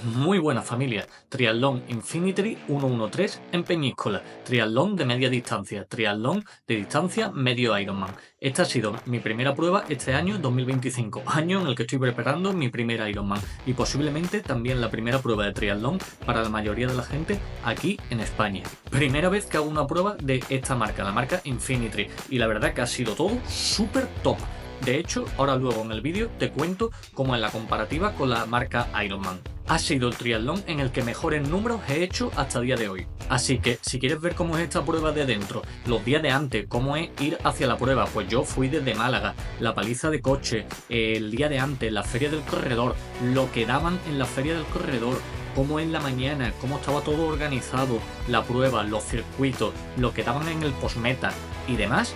Muy buena familia, Triatlón Infinity 113 en Peñíscola, triatlón de media distancia, triatlón de distancia medio Ironman. Esta ha sido mi primera prueba este año 2025, año en el que estoy preparando mi primer Ironman y posiblemente también la primera prueba de triatlón para la mayoría de la gente aquí en España. Primera vez que hago una prueba de esta marca, la marca Infinity, y la verdad que ha sido todo súper top. De hecho, ahora luego en el vídeo te cuento cómo es la comparativa con la marca Ironman. Ha sido el triatlón en el que mejores números he hecho hasta el día de hoy. Así que si quieres ver cómo es esta prueba de dentro, los días de antes, cómo es ir hacia la prueba, pues yo fui desde Málaga, la paliza de coche, el día de antes, la feria del corredor, lo que daban en la feria del corredor, cómo en la mañana, cómo estaba todo organizado, la prueba, los circuitos, lo que daban en el postmeta y demás,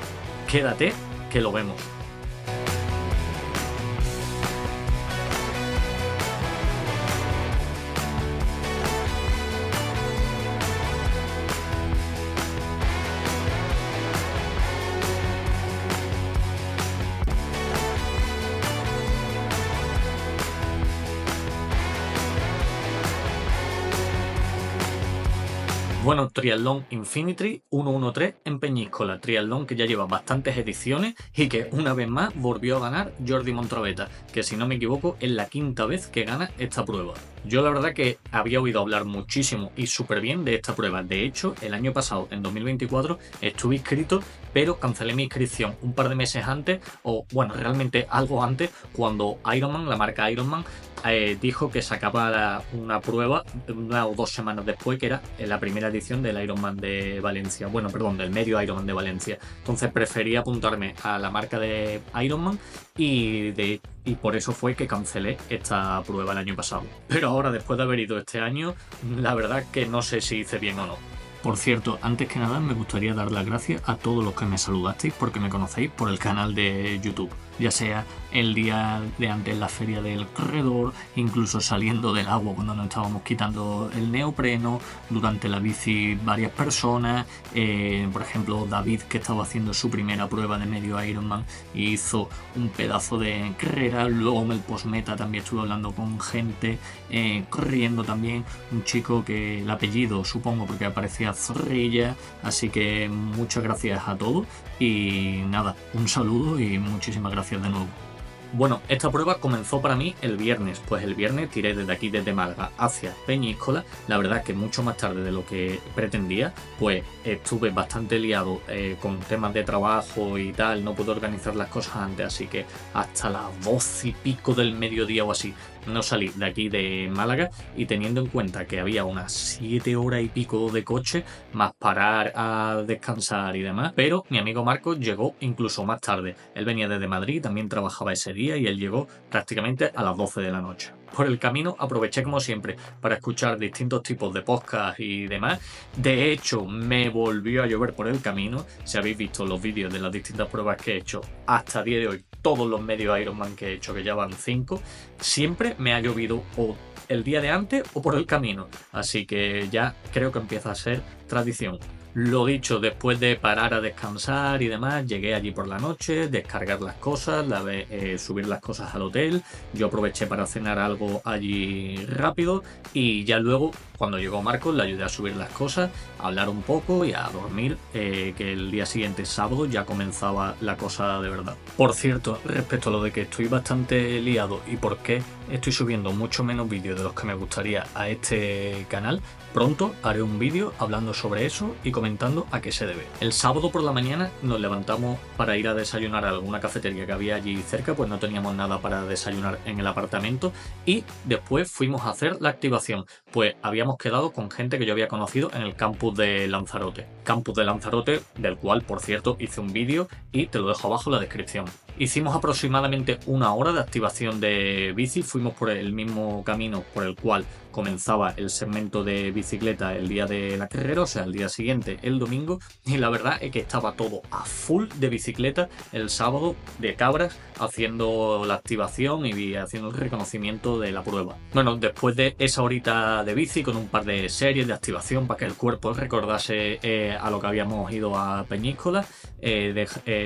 quédate que lo vemos. Bueno, Triatlón Infinity 113 en Peñíscola, triatlón que ya lleva bastantes ediciones y que una vez más volvió a ganar Jordi Montrabeta, que si no me equivoco es la quinta vez que gana esta prueba. Yo la verdad que había oído hablar muchísimo y súper bien de esta prueba. De hecho, el año pasado, en 2024, estuve inscrito, pero cancelé mi inscripción un par de meses antes, o bueno, realmente algo antes, cuando Ironman, la marca Ironman, dijo que sacaba una prueba 1 o 2 semanas después, que era la primera edición del Ironman de Valencia. Bueno, perdón, del medio Ironman de Valencia. Entonces preferí apuntarme a la marca de Ironman y por eso fue que cancelé esta prueba el año pasado. Pero ahora, después de haber ido este año, la verdad que no sé si hice bien o no. Por cierto, antes que nada me gustaría dar las gracias a todos los que me saludasteis porque me conocéis por el canal de YouTube, ya sea el día de antes en la feria del corredor, incluso saliendo del agua cuando nos estábamos quitando el neopreno, durante la bici varias personas, por ejemplo David, que estaba haciendo su primera prueba de medio Ironman y hizo un pedazo de carrera, luego en el postmeta también estuve hablando con gente, corriendo también, un chico que el apellido supongo porque aparecía Zorrilla, así que muchas gracias a todos y nada, un saludo y muchísimas gracias de nuevo. Bueno, esta prueba comenzó para mí el viernes, pues el viernes tiré desde aquí, desde Málaga hacia Peñíscola. La verdad que mucho más tarde de lo que pretendía, pues estuve bastante liado con temas de trabajo y tal, no pude organizar las cosas antes, así que hasta las 12 y pico del mediodía o así no salí de aquí de Málaga, y teniendo en cuenta que había unas 7 horas y pico de coche, más parar a descansar y demás, pero mi amigo Marcos llegó incluso más tarde. Él venía desde Madrid, también trabajaba ese día y él llegó prácticamente a las 12 de la noche. Por el camino aproveché como siempre para escuchar distintos tipos de podcast y demás. De hecho, me volvió a llover por el camino. Si habéis visto los vídeos de las distintas pruebas que he hecho hasta el día de hoy, todos los medios Ironman que he hecho, que ya van 5, siempre me ha llovido o el día de antes o por el camino. Así que ya creo que empieza a ser tradición. Lo dicho, después de parar a descansar y demás, llegué allí por la noche, descargar las cosas, subir las cosas al hotel. Yo aproveché para cenar algo allí rápido y ya luego, cuando llegó Marcos, le ayudé a subir las cosas, a hablar un poco y a dormir, que el día siguiente, sábado, ya comenzaba la cosa de verdad. Por cierto, respecto a lo de que estoy bastante liado y por qué estoy subiendo mucho menos vídeos de los que me gustaría a este canal, pronto haré un vídeo hablando sobre eso y comentando a qué se debe. El sábado por la mañana nos levantamos para ir a desayunar a alguna cafetería que había allí cerca, pues no teníamos nada para desayunar en el apartamento, y después fuimos a hacer la activación. Pues habíamos quedado con gente que yo había conocido en el campus de Lanzarote. Campus de Lanzarote, del cual, por cierto, hice un vídeo y te lo dejo abajo en la descripción. Hicimos aproximadamente 1 hora de activación de bici, fuimos por el mismo camino por el cual comenzaba el segmento de bicicleta el día de la carrera, o sea, el día siguiente, el domingo, y la verdad es que estaba todo a full de bicicleta el sábado, de cabras, haciendo la activación y haciendo el reconocimiento de la prueba. Bueno, después de esa horita de bici con un par de series de activación para que el cuerpo recordase a lo que habíamos ido a Peñíscola,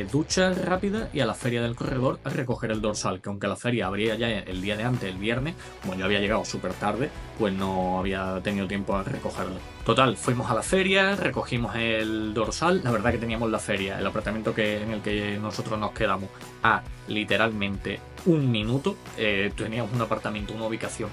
ducha rápida y a la feria feria del corredor a recoger el dorsal, que aunque la feria abría ya el día de antes, el viernes, como yo había llegado súper tarde, pues no había tenido tiempo a recogerlo. Total, fuimos a la feria, recogimos el dorsal. La verdad que teníamos la feria, el apartamento en el que nosotros nos quedamos, a literalmente un minuto. Teníamos un apartamento, una ubicación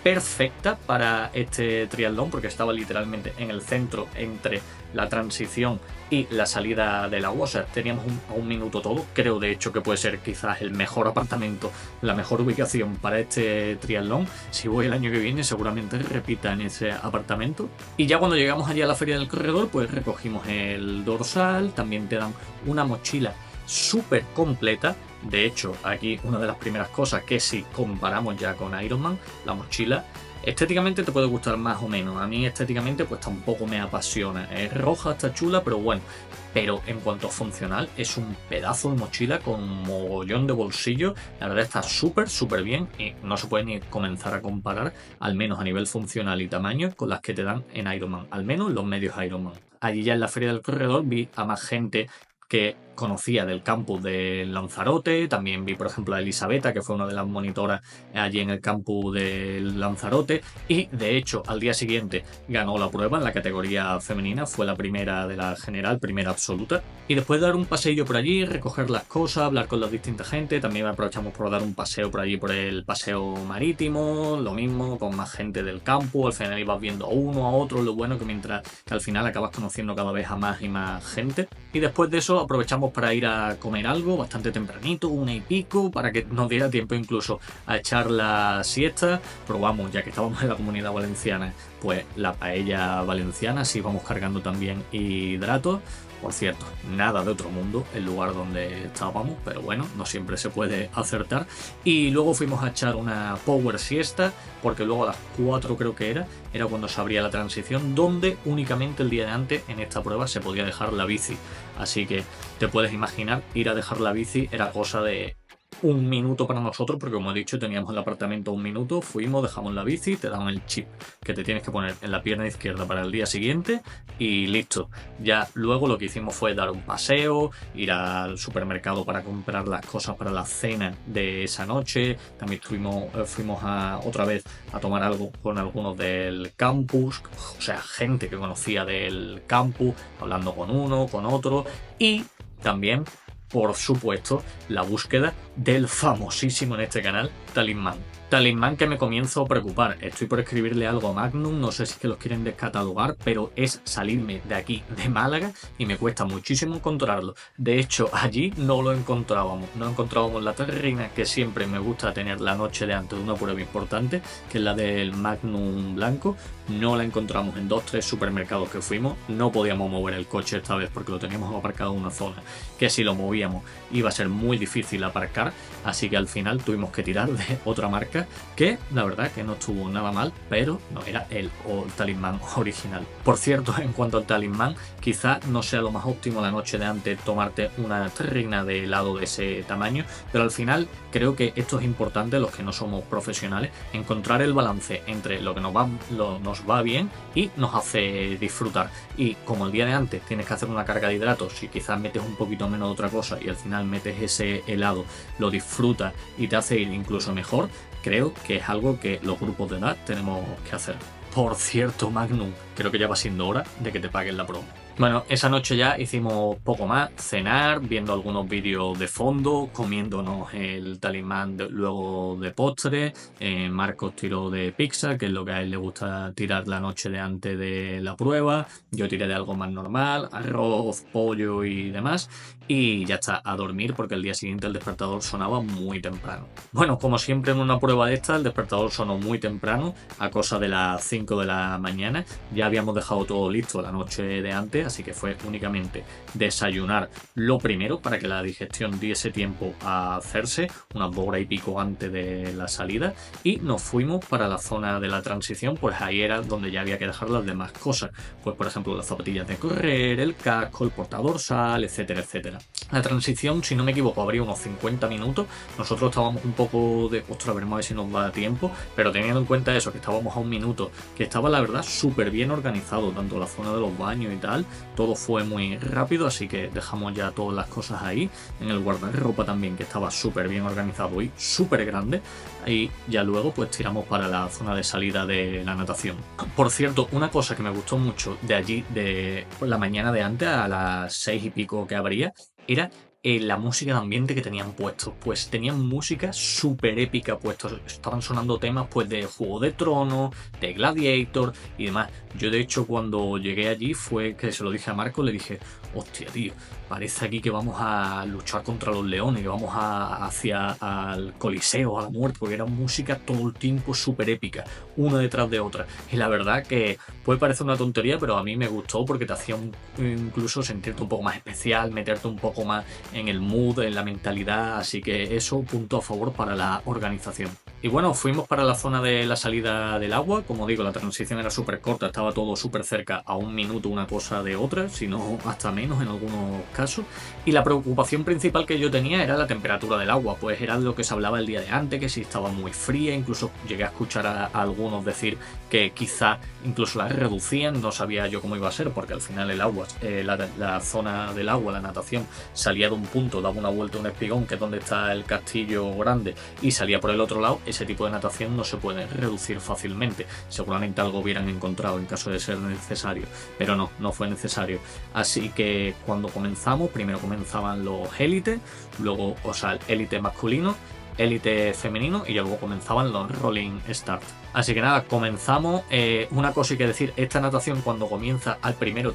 perfecta para este triatlón, porque estaba literalmente en el centro entre la transición y la salida del agua. O sea, teníamos a un minuto todo. Creo de hecho que puede ser quizás el mejor apartamento, la mejor ubicación para este triatlón. Si voy el año que viene seguramente repita en ese apartamento. Y ya cuando llegamos allí a la feria del corredor, pues recogimos el dorsal. También te dan una mochila súper completa. De hecho, aquí una de las primeras cosas que si comparamos ya con Ironman, la mochila estéticamente te puede gustar más o menos. A mí estéticamente pues tampoco me apasiona. Es roja, está chula, pero bueno. Pero en cuanto a funcional, es un pedazo de mochila con un mogollón de bolsillos. La verdad está súper bien y no se puede ni comenzar a comparar, al menos a nivel funcional y tamaño, con las que te dan en Ironman. Al menos los medios Ironman. Allí ya en la feria del corredor vi a más gente que conocía del campus de Lanzarote. También vi, por ejemplo, a Elisabetta, que fue una de las monitoras allí en el campus de Lanzarote, y de hecho al día siguiente ganó la prueba en la categoría femenina, fue la primera de la general, primera absoluta. Y después de dar un paseillo por allí, recoger las cosas, hablar con la distinta gente, también aprovechamos por dar un paseo por allí por el paseo marítimo, lo mismo, con más gente del campus. Al final ibas viendo a uno, a otro, lo bueno que al final acabas conociendo cada vez a más y más gente. Y después de eso aprovechamos para ir a comer algo bastante tempranito, 1:00 para que nos diera tiempo incluso a echar la siesta. Probamos, ya que estábamos en la Comunidad Valenciana, pues la paella valenciana, así vamos cargando también hidratos. Por cierto, nada de otro mundo el lugar donde estábamos, pero bueno, no siempre se puede acertar. Y luego fuimos a echar una power siesta, porque luego a las 4 creo que era cuando se abría la transición, donde únicamente el día de antes en esta prueba se podía dejar la bici. Así que te puedes imaginar, ir a dejar la bici era cosa de un minuto para nosotros, porque como he dicho teníamos el apartamento un minuto, fuimos, dejamos la bici, te dan el chip que te tienes que poner en la pierna izquierda para el día siguiente y listo. Ya luego lo que hicimos fue dar un paseo, ir al supermercado para comprar las cosas para la cena de esa noche. También fuimos otra vez a tomar algo con algunos del campus, o sea, gente que conocía del campus, hablando con uno, con otro. Y también, por supuesto, la búsqueda del famosísimo en este canal talismán. Talismán que me comienzo a preocupar. Estoy por escribirle algo a Magnum, no sé si es que los quieren descatalogar, pero es salirme de aquí, de Málaga, y me cuesta muchísimo encontrarlo. De hecho, allí no lo encontrábamos. No encontrábamos la terrina que siempre me gusta tener la noche de antes de una prueba importante, que es la del Magnum blanco. No la encontramos en 2-3 supermercados que fuimos. No podíamos mover el coche esta vez porque lo teníamos aparcado en una zona que si lo movíamos iba a ser muy difícil aparcar, así que al final tuvimos que tirar de otra marca que la verdad que no estuvo nada mal, pero no era el talismán original. Por cierto, en cuanto al talismán, quizás no sea lo más óptimo la noche de antes tomarte una terrina de helado de ese tamaño, pero al final creo que esto es importante, los que no somos profesionales, encontrar el balance entre lo que nos va bien y nos hace disfrutar. Y como el día de antes tienes que hacer una carga de hidratos y quizás metes un poquito menos de otra cosa y al final metes ese helado, lo disfrutas y te hace ir incluso mejor, creo que es algo que los grupos de edad tenemos que hacer. Por cierto, Magnum, creo que ya va siendo hora de que te paguen la promo. Bueno, esa noche ya hicimos poco más, cenar, viendo algunos vídeos de fondo, comiéndonos el talismán luego de postre. Marcos tiró de pizza, que es lo que a él le gusta tirar la noche de antes de la prueba. Yo tiré de algo más normal, arroz, pollo y demás. Y ya está, a dormir porque el día siguiente el despertador sonaba muy temprano. Bueno, como siempre en una prueba de esta, el despertador sonó muy temprano, a cosa de las 5 de la mañana. Ya habíamos dejado todo listo la noche de antes, así que fue únicamente desayunar lo primero para que la digestión diese tiempo a hacerse, unas 2 horas y pico antes de la salida, y nos fuimos para la zona de la transición. Pues ahí era donde ya había que dejar las demás cosas, pues por ejemplo las zapatillas de correr, el casco, el portadorsal, etcétera, etcétera. La transición, si no me equivoco, habría unos 50 minutos. Nosotros estábamos un poco de, ostras, veremos a ver si nos da tiempo, pero teniendo en cuenta eso, que estábamos a un minuto, que estaba la verdad súper bien organizado, tanto la zona de los baños y tal, todo fue muy rápido, así que dejamos ya todas las cosas ahí. En el guardarropa también, que estaba súper bien organizado y súper grande. Y ya luego pues tiramos para la zona de salida de la natación. Por cierto, una cosa que me gustó mucho de allí, de la mañana de antes, a las 6 y pico que abría, era la música de ambiente que tenían puestos. Pues tenían música súper épica puestos. Estaban sonando temas pues de Juego de Tronos, de Gladiator y demás. Yo de hecho cuando llegué allí fue que se lo dije a Marco, le dije, hostia tío, parece aquí que vamos a luchar contra los leones, que vamos hacia al Coliseo, a la muerte, porque era música todo el tiempo súper épica, una detrás de otra. Y la verdad que puede parecer una tontería, pero a mí me gustó porque te hacía incluso sentirte un poco más especial, meterte un poco más en el mood, en la mentalidad, así que eso, punto a favor para la organización. Y bueno, fuimos para la zona de la salida del agua. Como digo, la transición era súper corta, estaba todo súper cerca, a un minuto una cosa de otra, si no hasta menos en algunos casos. Y la preocupación principal que yo tenía era la temperatura del agua, pues era lo que se hablaba el día de antes, que si estaba muy fría, incluso llegué a escuchar a algunos decir que quizá incluso la reducían, no sabía yo cómo iba a ser, porque al final el agua, la zona del agua, la natación, salía de un punto, daba una vuelta a un espigón, que es donde está el castillo grande, y salía por el otro lado. Ese tipo de natación no se puede reducir fácilmente. Seguramente algo hubieran encontrado en caso de ser necesario, pero no fue necesario. Así que cuando comenzamos, primero comenzaban los élites, luego, o sea, el élite masculino, élite femenino y luego comenzaban los rolling start. Así que nada, comenzamos. Una cosa hay que decir, esta natación cuando comienza al principio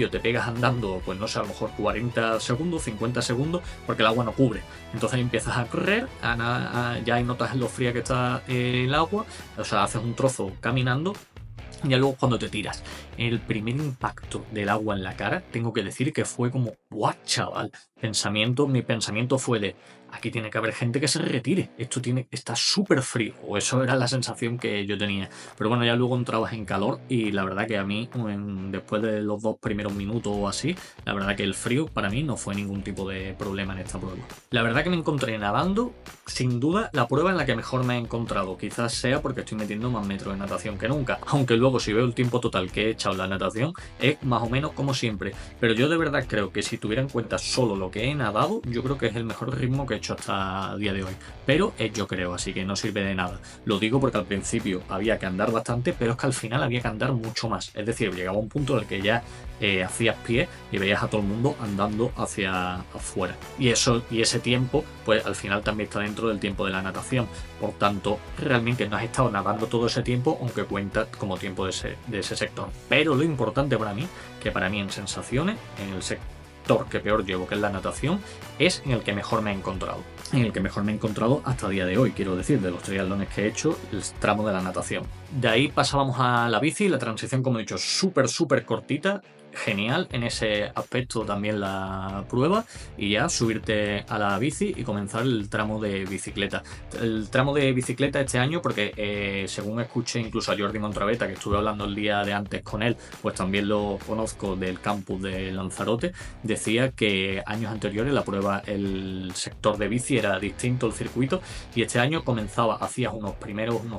te pegas andando, pues no sé, a lo mejor 40 segundos, 50 segundos, porque el agua no cubre. Entonces empiezas a correr, ya hay notas en lo fría que está el agua, o sea, haces un trozo caminando. Y ya luego cuando te tiras, el primer impacto del agua en la cara, tengo que decir que fue como, ¡guau, chaval! Mi pensamiento fue de, aquí tiene que haber gente que se retire, está súper frío, o eso era la sensación que yo tenía. Pero bueno, ya luego entrabas en calor y la verdad que a mí, después de los 2 primeros minutos o así, la verdad que el frío para mí no fue ningún tipo de problema en esta prueba. La verdad que me encontré nadando, sin duda, la prueba en la que mejor me he encontrado. Quizás sea porque estoy metiendo más metros de natación que nunca, aunque luego si veo el tiempo total que he echado en la natación, es más o menos como siempre. Pero yo de verdad creo que si tuviera en cuenta solo lo que he nadado, yo creo que es el mejor ritmo que he hecho hasta el día de hoy. Pero es yo creo, así que no sirve de nada. Lo digo porque al principio había que andar bastante, pero es que al final había que andar mucho más. Es decir, llegaba un punto en el que ya hacías pie y veías a todo el mundo andando hacia afuera. Y ese tiempo, pues al final también está dentro del tiempo de la natación. Por tanto, realmente no has estado nadando todo ese tiempo, aunque cuenta como tiempo de ese sector. Pero lo importante para mí, que para mí en sensaciones, en el sector que peor llevo, que es la natación, es en el que mejor me he encontrado. En el que mejor me he encontrado hasta el día de hoy, quiero decir, de los triatlones que he hecho, el tramo de la natación. De ahí pasábamos a la bici, la transición, como he dicho, súper cortita. Genial en ese aspecto también la prueba, y ya subirte a la bici y comenzar el tramo de bicicleta. El tramo de bicicleta este año, porque según escuché incluso a Jordi Montrabeta, que estuve hablando el día de antes con él, pues también lo conozco del campus de Lanzarote, decía que años anteriores la prueba, el sector de bici era distinto, el circuito, y este año hacías unos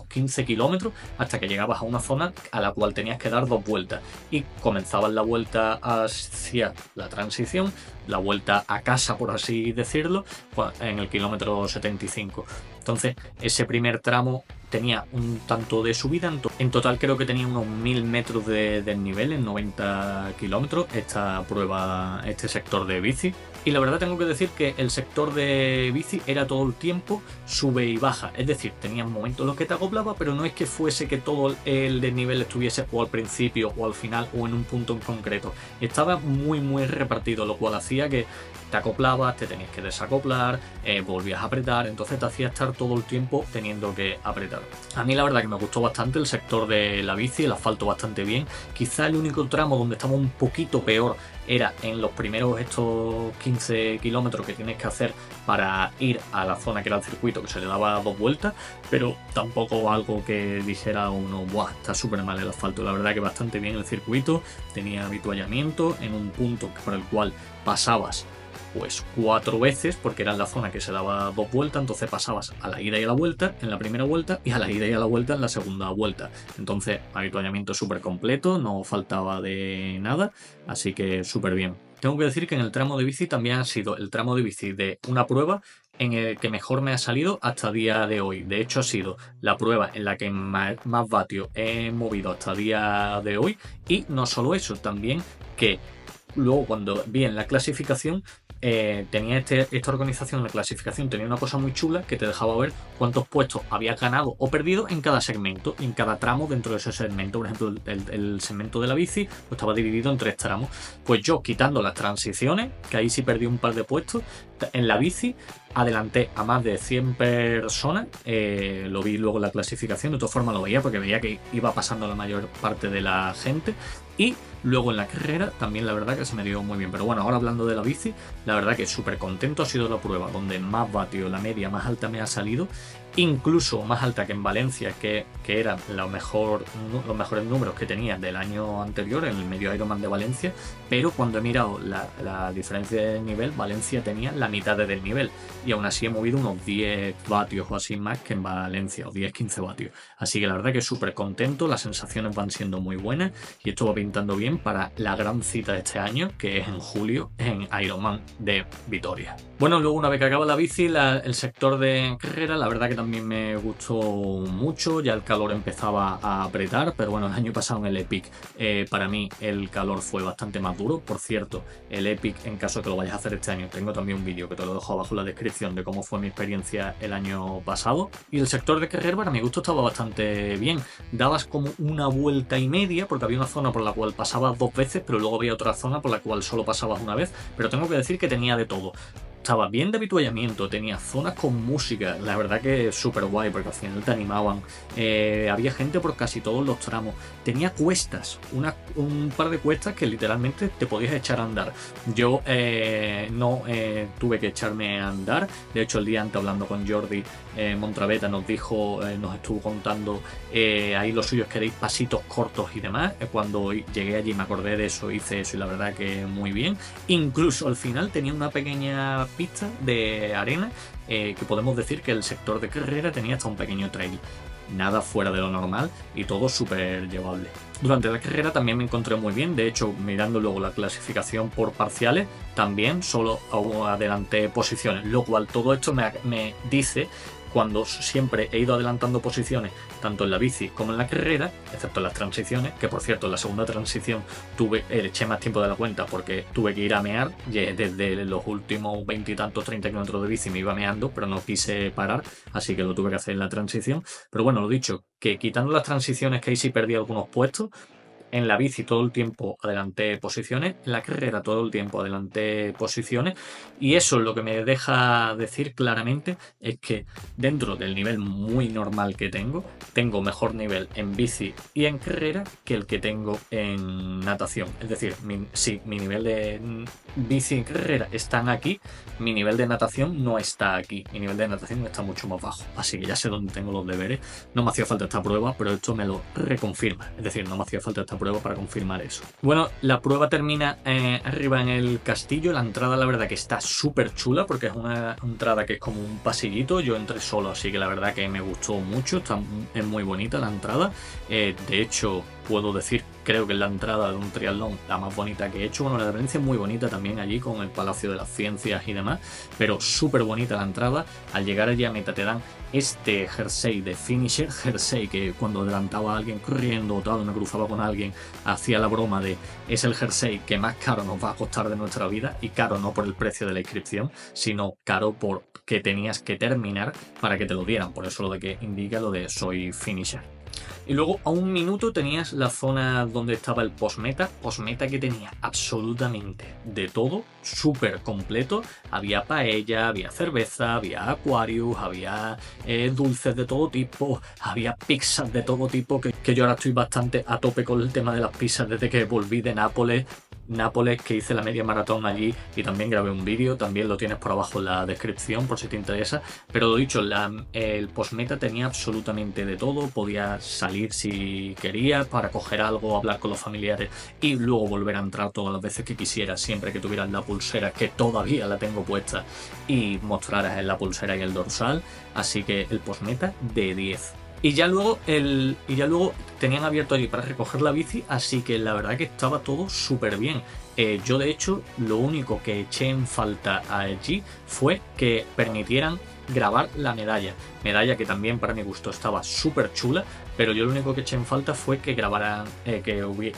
15 kilómetros hasta que llegabas a una zona a la cual tenías que dar 2 vueltas y comenzabas la vuelta hacia la transición, la vuelta a casa, por así decirlo, en el kilómetro 75. Entonces, ese primer tramo tenía un tanto de subida, en total creo que tenía unos 1000 metros de desnivel en 90 kilómetros este sector de bici. Y la verdad tengo que decir que el sector de bici era todo el tiempo sube y baja, es decir, tenías momentos en los que te acoplaba, pero no es que fuese que todo el desnivel estuviese o al principio o al final o en un punto en concreto. Estaba muy repartido, lo cual hacía que te acoplabas, te tenías que desacoplar, volvías a apretar, entonces te hacía estar todo el tiempo teniendo que apretar. A mí la verdad que me gustó bastante el sector de la bici, el asfalto bastante bien. Quizá el único tramo donde estaba un poquito peor era en los primeros estos 15 kilómetros que tienes que hacer para ir a la zona que era el circuito, que se le daba 2 vueltas, pero tampoco algo que dijera uno, ¡buah! Está súper mal el asfalto. La verdad que bastante bien el circuito, tenía avituallamiento en un punto por el cual pasabas pues 4 veces, porque era la zona que se daba 2 vueltas, entonces pasabas a la ida y a la vuelta en la primera vuelta y a la ida y a la vuelta en la segunda vuelta. Entonces, avituallamiento súper completo, no faltaba de nada, así que súper bien. Tengo que decir que en el tramo de bici también ha sido el tramo de bici de una prueba en el que mejor me ha salido hasta día de hoy. De hecho, ha sido la prueba en la que más vatios he movido hasta día de hoy. Y no solo eso, también que luego cuando vi en la clasificación, tenía esta organización en la clasificación, tenía una cosa muy chula que te dejaba ver cuántos puestos habías ganado o perdido en cada segmento, en cada tramo dentro de ese segmento. Por ejemplo, el segmento de la bici pues estaba dividido en 3 tramos. Pues yo, quitando las transiciones, que ahí sí perdí un par de puestos, en la bici adelanté a más de 100 personas. Lo vi luego en la clasificación, de todas formas lo veía porque veía que iba pasando la mayor parte de la gente. Y luego en la carrera también la verdad que se me dio muy bien. Pero bueno, ahora hablando de la bici, la verdad que súper contento. Ha sido la prueba donde más vatios, la media más alta me ha salido, incluso más alta que en Valencia, que eran los mejores números que tenía del año anterior, en el medio Ironman de Valencia. Pero cuando he mirado la diferencia de nivel, Valencia tenía la mitad del nivel y aún así he movido unos 10 vatios o así más que en Valencia, o 10-15 vatios. Así que la verdad que súper contento, las sensaciones van siendo muy buenas y esto va pintando bien para la gran cita de este año, que es en julio en Ironman de Vitoria. Bueno, luego una vez que acaba la bici, el sector de carrera, la verdad que también me gustó mucho. Ya el calor empezaba a apretar, pero bueno, el año pasado en el Epic para mí el calor fue bastante más duro. Por cierto, el Epic, en caso de que lo vayas a hacer este año, tengo también un vídeo que te lo dejo abajo en la descripción de cómo fue mi experiencia el año pasado. Y el sector de carrera para mi gusto estaba bastante bien. Dabas como una vuelta y media, porque había una zona por la cual pasabas 2 veces, pero luego había otra zona por la cual solo pasabas una vez. Pero tengo que decir que tenía de todo. Estaba bien de avituallamiento, tenía zonas con música, la verdad que es súper guay porque al final te animaban. Había gente por casi todos los tramos, tenía cuestas, un par de cuestas que literalmente te podías echar a andar. Yo no tuve que echarme a andar, de hecho el día antes hablando con Jordi Montraveta nos estuvo contando ahí lo suyo es que deis pasitos cortos y demás. Cuando llegué allí me acordé de eso, hice eso y la verdad que muy bien. Incluso al final tenía una pequeña pista de arena que podemos decir que el sector de carrera tenía hasta un pequeño trail. Nada fuera de lo normal y todo súper llevable. Durante la carrera también me encontré muy bien, de hecho mirando luego la clasificación por parciales también solo adelanté posiciones, lo cual todo esto me dice, cuando siempre he ido adelantando posiciones tanto en la bici como en la carrera, excepto en las transiciones, que por cierto en la segunda transición eché más tiempo de la cuenta porque tuve que ir a mear, desde los últimos 20 y tantos 30 kilómetros de bici me iba meando, pero no quise parar, así que lo tuve que hacer en la transición. Pero bueno, lo dicho, que quitando las transiciones, que ahí sí perdí algunos puestos, en la bici todo el tiempo adelanté posiciones, en la carrera todo el tiempo adelanté posiciones, y eso lo que me deja decir claramente es que dentro del nivel muy normal que tengo mejor nivel en bici y en carrera que el que tengo en natación. Es decir, si mi nivel de bici y carrera están aquí, mi nivel de natación no está aquí, mi nivel de natación está mucho más bajo, así que ya sé dónde tengo los deberes. No me hacía falta esta prueba, pero esto me lo reconfirma, es decir, no me hacía falta esta prueba para confirmar eso. Bueno, la prueba termina arriba en el castillo. La entrada la verdad que está súper chula porque es una entrada que es como un pasillito. Yo entré solo, así que la verdad que me gustó mucho. Es muy bonita la entrada. De hecho, puedo decir, creo que es la entrada de un triatlón la más bonita que he hecho. Bueno, la de Valencia es muy bonita también allí con el Palacio de las Ciencias y demás, pero súper bonita la entrada. Al llegar allí a meta te dan este jersey de finisher, jersey que cuando adelantaba a alguien corriendo o tal, me cruzaba con alguien, hacía la broma de es el jersey que más caro nos va a costar de nuestra vida, y caro no por el precio de la inscripción, sino caro porque tenías que terminar para que te lo dieran, por eso lo de que indica lo de soy finisher. Y luego a un minuto tenías la zona donde estaba el postmeta que tenía absolutamente de todo, súper completo. Había paella, había cerveza, había aquarius, había dulces de todo tipo, había pizzas de todo tipo, que yo ahora estoy bastante a tope con el tema de las pizzas desde que volví de Nápoles, que hice la media maratón allí y también grabé un vídeo, también lo tienes por abajo en la descripción por si te interesa. Pero lo dicho, el postmeta tenía absolutamente de todo, podías salir salir si quería, para coger algo, hablar con los familiares y luego volver a entrar todas las veces que quisiera, siempre que tuvieras la pulsera, que todavía la tengo puesta, y mostraras en la pulsera y el dorsal. Así que el postmeta de 10. Y ya luego tenían abierto allí para recoger la bici, así que la verdad que estaba todo súper bien. Yo de hecho lo único que eché en falta allí fue que permitieran grabar la medalla que también para mi gusto estaba súper chula, pero yo lo único que eché en falta fue que grabaran,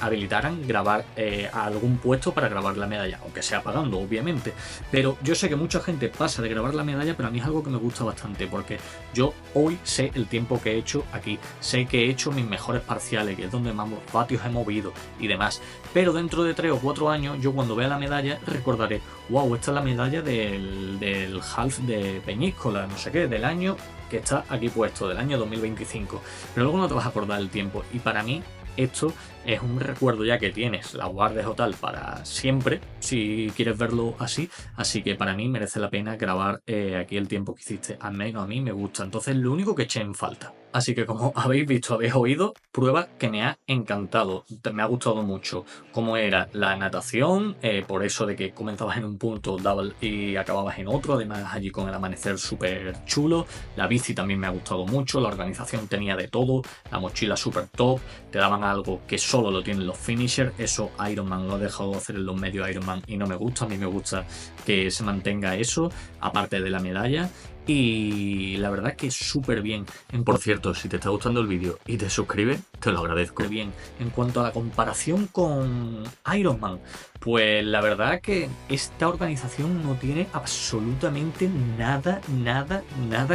habilitaran grabar a algún puesto para grabar la medalla, aunque sea pagando obviamente. Pero yo sé que mucha gente pasa de grabar la medalla, pero a mí es algo que me gusta bastante, porque yo hoy sé el tiempo que he hecho aquí, sé que he hecho mis mejores parciales, que es donde más vatios he movido y demás, pero dentro de 3 o 4 años yo cuando vea la medalla recordaré, wow, esta es la medalla del half de Peñíscola, no sé qué, del año que está aquí puesto, del año 2025, pero luego no te vas a acordar del tiempo, y para mí esto es un recuerdo ya que tienes, la guardes o tal para siempre, si quieres verlo así, así que para mí merece la pena grabar aquí el tiempo que hiciste, al menos a mí me gusta, entonces lo único que eché en falta. Así que como habéis visto, habéis oído, prueba que me ha encantado, me ha gustado mucho cómo era la natación, por eso de que comenzabas en un punto double y acababas en otro, además allí con el amanecer súper chulo, la bici también me ha gustado mucho, la organización tenía de todo, la mochila súper top, te daban algo que solo lo tienen los finishers, eso Ironman lo ha dejado de hacer en los medios Ironman y no me gusta, a mí me gusta que se mantenga eso, aparte de la medalla. Y la verdad que súper bien. Por cierto, si te está gustando el vídeo y te suscribes, te lo agradezco. Bien, en cuanto a la comparación con Ironman, pues la verdad que esta organización no tiene absolutamente nada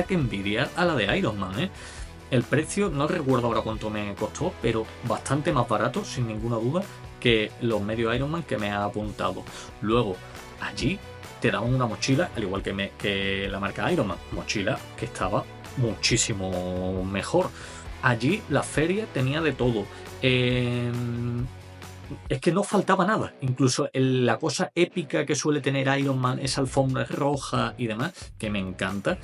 que envidiar a la de Ironman, ¿eh? El precio, no recuerdo ahora cuánto me costó, pero bastante más barato, sin ninguna duda, que los medios Ironman que me ha apuntado. Luego, allí te daban una mochila, al igual que la marca Ironman, mochila que estaba muchísimo mejor. Allí la feria tenía de todo. Es que no faltaba nada, incluso la cosa épica que suele tener Ironman, esa alfombra roja y demás, que me encanta.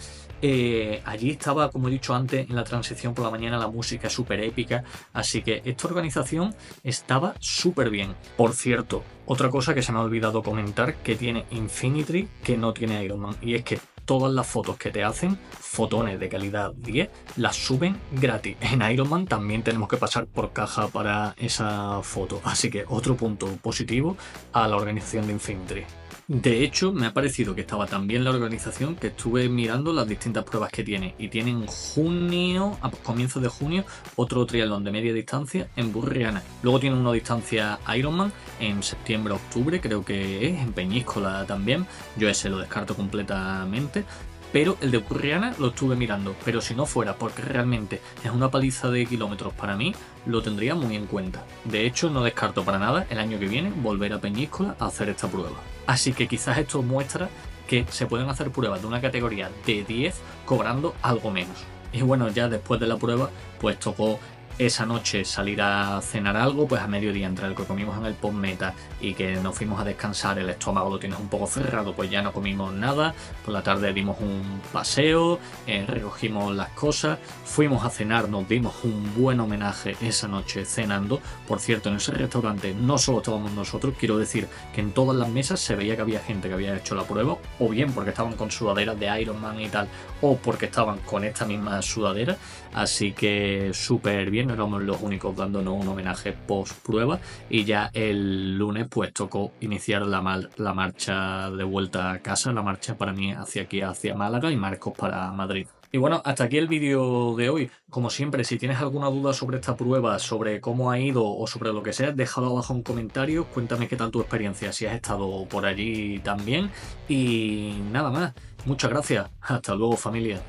Allí estaba, como he dicho antes, en la transición por la mañana, la música súper épica, así que esta organización estaba súper bien. Por cierto, otra cosa que se me ha olvidado comentar que tiene Infinity que no tiene Ironman, y es que todas las fotos que te hacen, fotones de calidad 10, las suben gratis. En Ironman también tenemos que pasar por caja para esa foto, así que otro punto positivo a la organización de Infinity. De hecho, me ha parecido que estaba tan bien la organización que estuve mirando las distintas pruebas que tiene, y tiene en junio, a comienzos de junio, otro triatlón de media distancia en Burriana. Luego tiene una distancia Ironman en septiembre-octubre, creo que es, en Peñíscola también. Yo ese lo descarto completamente. Pero el de Burriana lo estuve mirando, pero si no fuera porque realmente es una paliza de kilómetros para mí, lo tendría muy en cuenta. De hecho, no descarto para nada el año que viene volver a Peñíscola a hacer esta prueba. Así que quizás esto muestra que se pueden hacer pruebas de una categoría de 10 cobrando algo menos. Y bueno, ya después de la prueba, pues tocó esa noche salir a cenar algo, pues a mediodía, entre el que comimos en el postmeta y que nos fuimos a descansar, el estómago lo tienes un poco cerrado, pues ya no comimos nada. Por la tarde dimos un paseo, recogimos las cosas, fuimos a cenar, nos dimos un buen homenaje esa noche cenando. Por cierto, en ese restaurante no solo estábamos nosotros, quiero decir que en todas las mesas se veía que había gente que había hecho la prueba, o bien porque estaban con sudaderas de Ironman y tal, o porque estaban con esta misma sudadera, así que súper bien. No éramos los únicos dándonos un homenaje post prueba, y ya el lunes pues tocó iniciar la marcha de vuelta a casa, la marcha para mí hacia aquí, hacia Málaga, y Marcos para Madrid. Y bueno, hasta aquí el vídeo de hoy. Como siempre, si tienes alguna duda sobre esta prueba, sobre cómo ha ido o sobre lo que sea, déjalo abajo en comentarios, cuéntame qué tal tu experiencia, si has estado por allí también. Y nada más, muchas gracias. Hasta luego, familia.